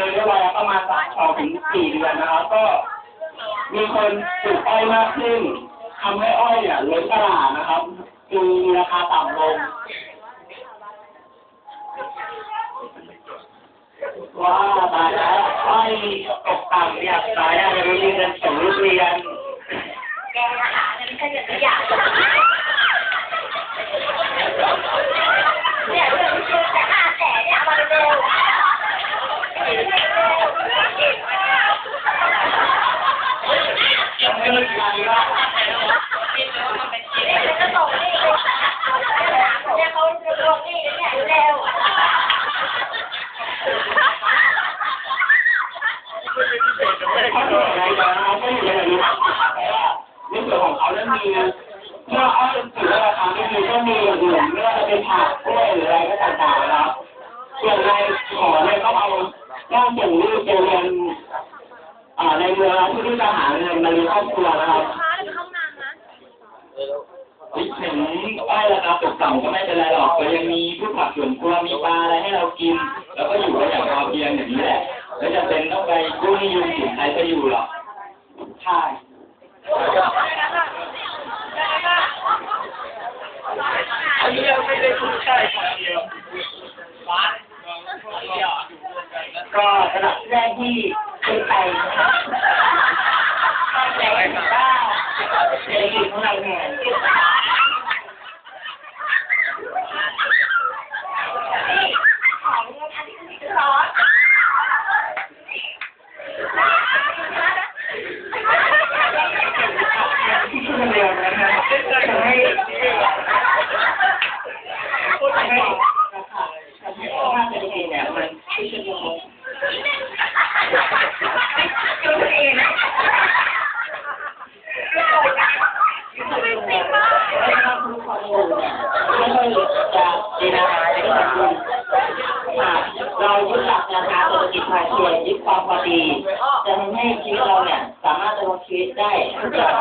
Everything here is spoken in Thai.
เลยเรียบร้อยประมาณ2 ถึง 4 เดือนนะครับก็มีคนปลูกอ้อยมากขึ้นทำให้อ้อยเนี่ยล้นตลาดนะครับจึงมีราคาต่ำลงว้าตายแล้วอ้อยตกต่ำเนี่ยตายแล้วไม่รู้มีเงินส่งลูกเรียนแกหาเงินแค่อย่างอยากเนี่ยเรื่องที่ชื่อแต่500,000เนี่ยมาเร็วยังไม่เลิกงานเลยจะส่งนี่เนี่ยเขาจะลงนี่เนี่ยเร็วเขาเหนื่อยนะครับไม่เหนื่อยเลยในส่วนของเขานั้นมีเมื่ออ้อยถือว่าราคาไม่ดีก็มีอย่างอื่นไม่ว่าจะเป็นผักกล้วยหรืออะไรก็ต่างๆนะครับส่วนในขอเนี่ยก็เอาต้องส่งลูกไปเรียนในเมืองเพื่อที่จะหาเงินมาเลี้ยงครอบครัวนะครับถึงอ้อยราคาตกต่ำก็ไม่เป็นไรหรอกก็ยังมีพืชผักสวนครัวมีปลาอะไรให้เรากินแล้วก็อยู่กันอย่างพอเพียงอย่างนี้แหละแล้วจะเป็นต้องไปกู้หนี้ยืมสินใครจะอยู่หรอใช่อันนี้ยังไม่ได้พูดใช่คนเดียวก็ระดับแรกที่ขึ้นไปก็แรงได้เศรษฐกิจของเราเนี่ยเรายึดหลักราคาเศรษฐกิจพอเพียงยึดความพอดีจะทำให้ชีวิตเราเนี่ยสามารถดำเนินชีวิตได้ทุกอย่าง